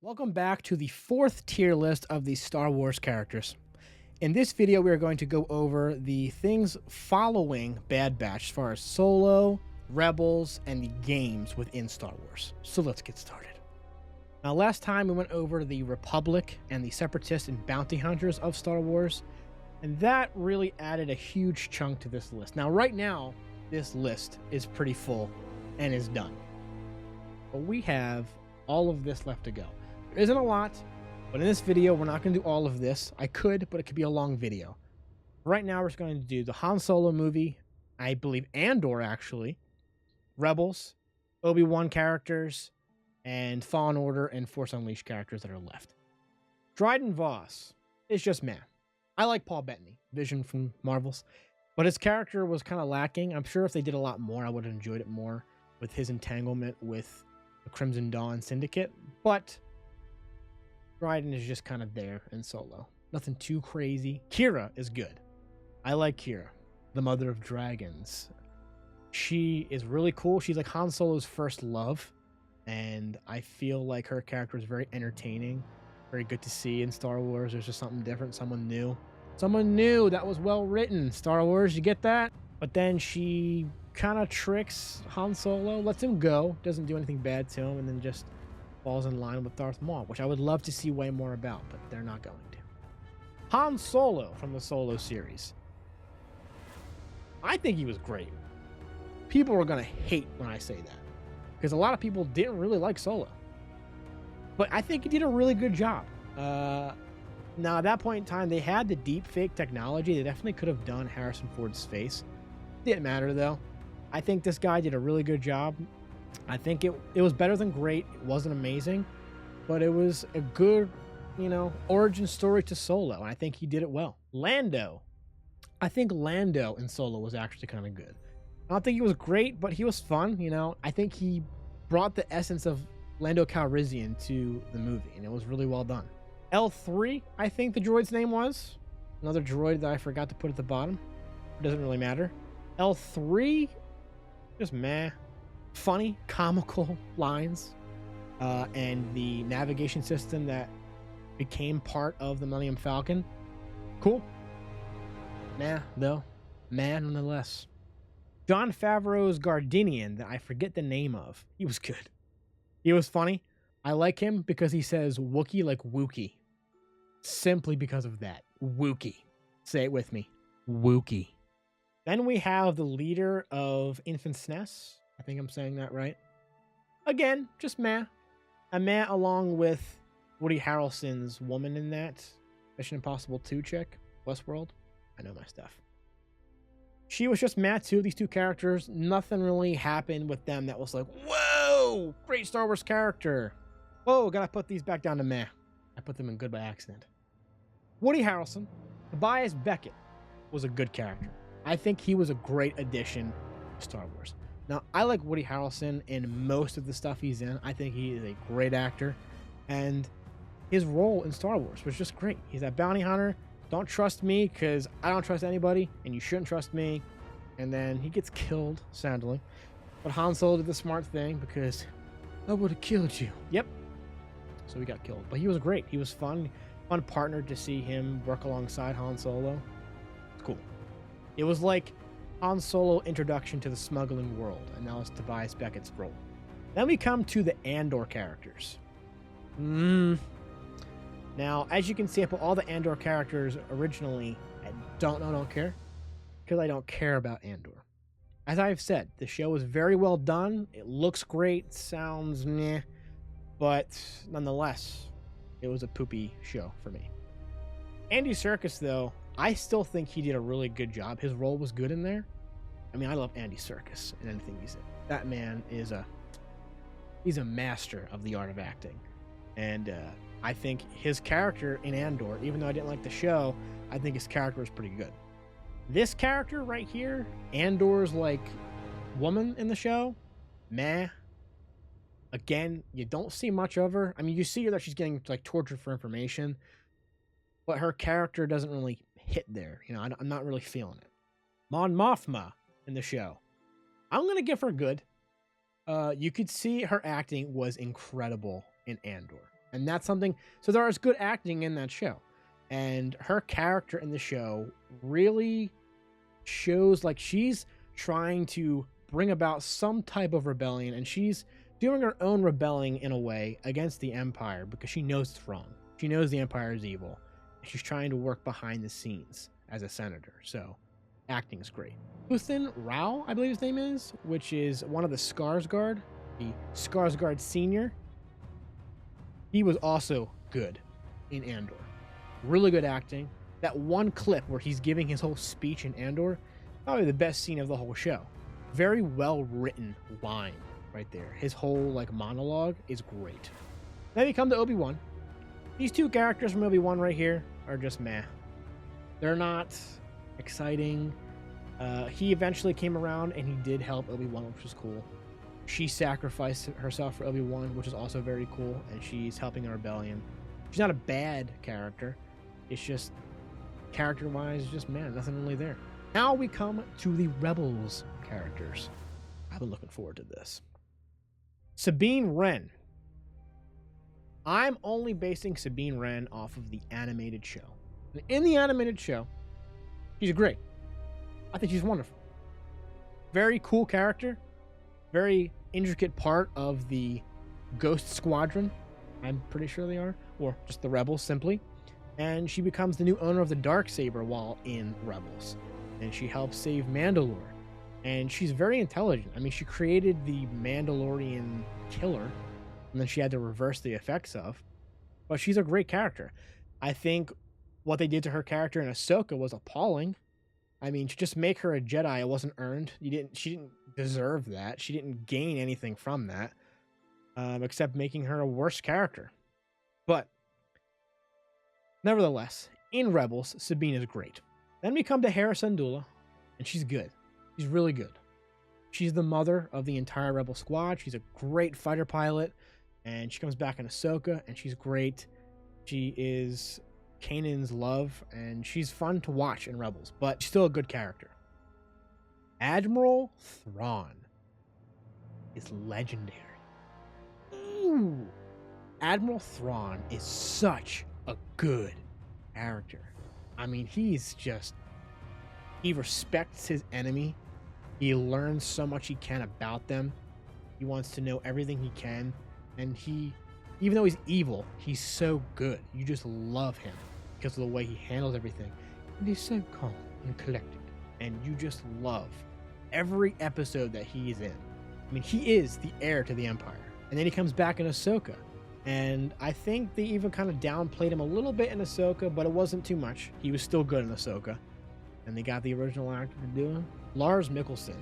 Welcome back to the fourth tier list of the Star Wars characters. In this video, we are going to go over the things following Bad Batch as far as Solo, Rebels, and the games within Star Wars. So let's get started. Now, last time we went over the Republic and the Separatists and Bounty Hunters of Star Wars, and that really added a huge chunk to this list. Now, right now, this list is pretty full and is done. But we have all of this left to go. There isn't a lot, but in this video, we're not going to do all of this. I could, but it could be a long video. Right now, we're just going to do the Han Solo movie, I believe Andor actually, Rebels, Obi-Wan characters, and Fallen Order and Force Unleashed characters that are left. Dryden Voss is just man. I like Paul Bettany, Vision from Marvels, but his character was kind of lacking. I'm sure if they did a lot more, I would have enjoyed it more with his entanglement with the Crimson Dawn Syndicate, but Dryden is just kind of there in Solo. Nothing too crazy. Qi'ra is good. I like Qi'ra, the mother of dragons. She is really cool. She's like Han Solo's first love, and I feel like her character is very entertaining, very good to see in Star Wars. There's just something different, someone new. Someone new that was well written. Star Wars, you get that? But then she kind of tricks Han Solo, lets him go, doesn't do anything bad to him, and then just falls in line with Darth Maul, which I would love to see way more about, but they're not going to. Han Solo from the Solo series. I think he was great. People are going to hate when I say that, because a lot of people didn't really like Solo. But I think he did a really good job. Now, at that point in time, they had the deep fake technology. They definitely could have done Harrison Ford's face. Didn't matter, though. I think this guy did a really good job. I think it was better than great. It wasn't amazing, but it was a good, origin story to Solo. And I think he did it well. Lando. I think Lando in Solo was actually kind of good. I don't think he was great, but he was fun. I think he brought the essence of Lando Calrissian to the movie, and it was really well done. L3, I think the droid's name was. Another droid that I forgot to put at the bottom. It doesn't really matter. L3, just meh. Funny, comical lines, and the navigation system that became part of the Millennium Falcon. Cool. Nah, though. Man, nonetheless. Jon Favreau's Gardenian, that I forget the name of. He was good. He was funny. I like him because he says Wookiee like Wookie. Simply because of that. Wookie. Say it with me. Wookie. Then we have the leader of Enfys Nest. I think I'm saying that right. Again, just meh. A meh along with Woody Harrelson's woman in that Mission Impossible 2 chick, Westworld. I know my stuff. She was just meh too. These two characters, nothing really happened with them that was like, whoa, great Star Wars character. Whoa, gotta put these back down to meh. I put them in good by accident. Woody Harrelson, Tobias Beckett was a good character. I think he was a great addition to Star Wars. Now, I like Woody Harrelson in most of the stuff he's in. I think he is a great actor. And his role in Star Wars was just great. He's that bounty hunter. Don't trust me because I don't trust anybody, and you shouldn't trust me. And then he gets killed, sadly. But Han Solo did the smart thing because I would have killed you. Yep. So he got killed. But he was great. He was fun partner to see him work alongside Han Solo. It's cool. It was like Han Solo introduction to the smuggling world, and now it's Tobias Beckett's role. Then we come to the Andor characters. Now, as you can see, I put all the Andor characters originally. I don't care, because I don't care about Andor. As I've said, the show is very well done. It looks great, sounds meh, but nonetheless, it was a poopy show for me. Andy Serkis, though, I still think he did a really good job. His role was good in there. I mean, I love Andy Serkis in anything he's in. That man is he's a master of the art of acting. And I think his character in Andor, even though I didn't like the show, I think his character is pretty good. This character right here, Andor's like woman in the show, meh. Again, you don't see much of her. I mean, you see her that she's getting like tortured for information, but her character doesn't really hit there. I'm not really feeling it. Mon Mothma in the show, I'm gonna give her good. You could see her acting was incredible in Andor. And that's something. So there is good acting in that show. And her character in the show really shows like she's trying to bring about some type of rebellion, and she's doing her own rebelling in a way against the Empire because she knows it's wrong. She knows the Empire is evil. And she's trying to work behind the scenes as a senator. So acting is great. Uthin Rao, I believe his name is, which is one of the Skarsgård, the Skarsgård Senior. He was also good in Andor. Really good acting. That one clip where he's giving his whole speech in Andor, probably the best scene of the whole show. Very well written line right there. His whole like monologue is great. Then we come to Obi-Wan. These two characters from Obi-Wan right here are just meh. They're not exciting. He eventually came around and he did help Obi-Wan, which was cool. She sacrificed herself for Obi-Wan, which is also very cool, and she's helping a rebellion. She's not a bad character. It's just character-wise, just man, nothing really there. Now we come to the Rebels characters. I've been looking forward to this. Sabine Wren. I'm only basing Sabine Wren off of the animated show. In the animated show, she's great. I think she's wonderful. Very cool character. Very intricate part of the Ghost Squadron. I'm pretty sure they are. Or just the Rebels, simply. And she becomes the new owner of the Darksaber while in Rebels. And she helps save Mandalore. And she's very intelligent. I mean, she created the Mandalorian killer. And then she had to reverse the effects of. But she's a great character. I think what they did to her character in Ahsoka was appalling. I mean, to just make her a Jedi, it wasn't earned. She didn't deserve that. She didn't gain anything from that, except making her a worse character. But nevertheless, in Rebels, Sabine is great. Then we come to Hera Syndulla, and she's good. She's really good. She's the mother of the entire Rebel squad. She's a great fighter pilot, and she comes back in Ahsoka, and she's great. She is Kanan's love, and she's fun to watch in Rebels, but she's still a good character. Admiral Thrawn is legendary. Ooh. Admiral Thrawn is such a good character. I mean, he respects his enemy. He learns so much he can about them. He wants to know everything he can, and even though he's evil, he's so good. You just love him because of the way he handles everything. And he's so calm and collected. And you just love every episode that he's in. I mean, he is the heir to the Empire. And then he comes back in Ahsoka. And I think they even kind of downplayed him a little bit in Ahsoka, but it wasn't too much. He was still good in Ahsoka. And they got the original actor to do him. Lars Mikkelsen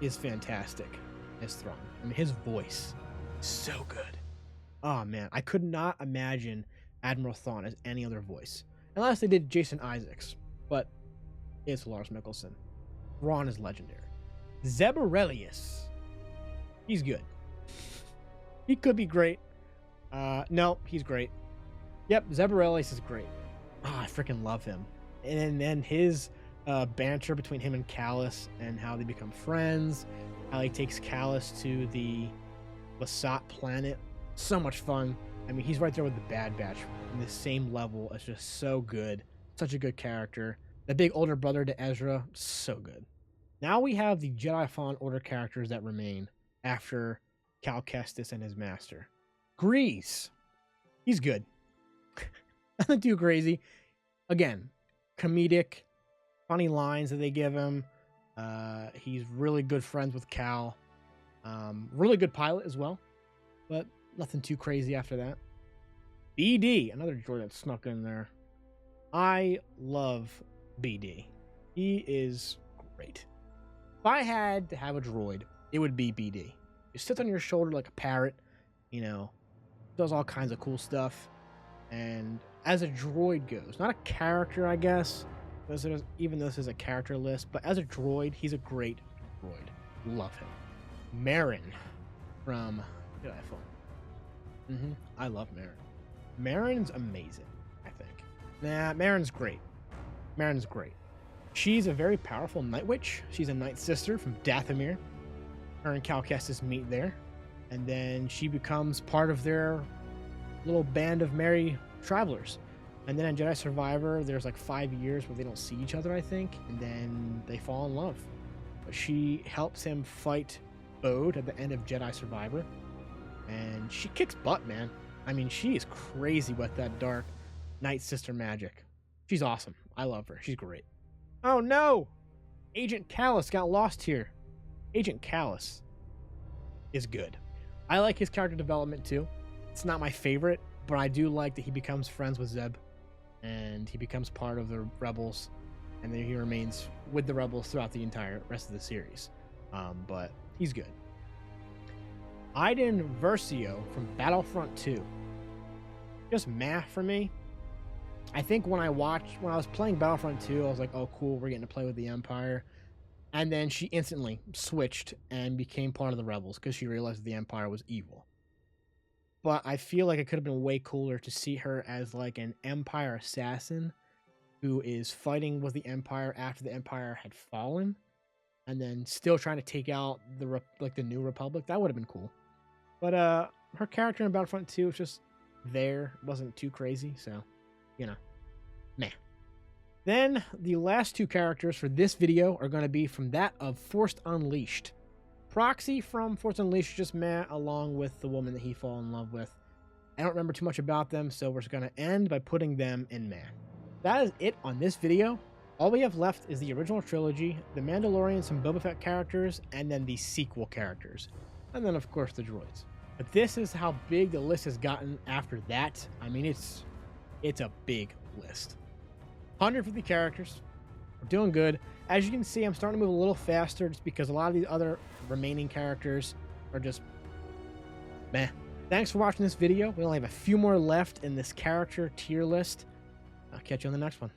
is fantastic as Thrawn. I mean, his voice is so good. Oh, man. I could not imagine Admiral Thrawn as any other voice. Unless they did Jason Isaacs. But it's Lars Mikkelsen. Thrawn is legendary. Zeb Orrelios. He's good. He could be great. No, he's great. Yep, Zeb Orrelios is great. Oh, I freaking love him. And then his banter between him and Kallus and how they become friends. How he takes Kallus to the Lasat planet. So much fun. I mean, he's right there with the Bad Batch in the same level. It's just so good. Such a good character. The big older brother to Ezra, so good. Now we have the Jedi Fallen Order characters that remain after Cal Kestis and his master. Grease. He's good. Nothing too crazy. Again, comedic, funny lines that they give him. He's really good friends with Cal. Really good pilot as well. But nothing too crazy after that. BD, another droid that snuck in there. I love BD. He is great. If I had to have a droid, it would be BD. He sits on your shoulder like a parrot, you know, does all kinds of cool stuff. And as a droid goes, not a character, I guess, even though this is a character list, but as a droid, he's a great droid. Love him. Merrin from Jedi Fallen. I love Merrin. Merrin's amazing, I think. Nah, Merrin's great. Merrin's great. She's a very powerful Night Witch. She's a Night Sister from Dathomir. Her and Cal Kestis meet there. And then she becomes part of their little band of merry travelers. And then in Jedi Survivor, there's like 5 years where they don't see each other, I think, and then they fall in love. But she helps him fight Bode at the end of Jedi Survivor, and she kicks butt, man. I mean, she is crazy with that dark Night Sister magic. She's awesome. I love her. She's great. Oh no! Agent Kallus got lost here. Agent Kallus is good. I like his character development too. It's not my favorite, but I do like that he becomes friends with Zeb, and he becomes part of the Rebels, and then he remains with the Rebels throughout the entire rest of the series. But he's good. Iden Versio from Battlefront 2. Just meh for me. I think when I was playing Battlefront 2, I was like, oh cool, we're getting to play with the Empire. And then she instantly switched and became part of the Rebels because she realized that the Empire was evil. But I feel like it could have been way cooler to see her as like an Empire assassin who is fighting with the Empire after the Empire had fallen, and then still trying to take out the New Republic. That would have been cool. But her character in Battlefront 2 was just there, wasn't too crazy, so meh. Then the last two characters for this video are going to be from that of Force Unleashed. Proxy from Force Unleashed, just meh, along with the woman that he fell in love with. I don't remember too much about them, so we're just going to end by putting them in meh. That is it on this video. All we have left is the original trilogy, the Mandalorian, some Boba Fett characters, and then the sequel characters. And then, of course, the droids. But this is how big the list has gotten after that. I mean, it's a big list. 150 characters. We're doing good. As you can see, I'm starting to move a little faster just because a lot of these other remaining characters are just meh. Thanks for watching this video. We only have a few more left in this character tier list. I'll catch you on the next one.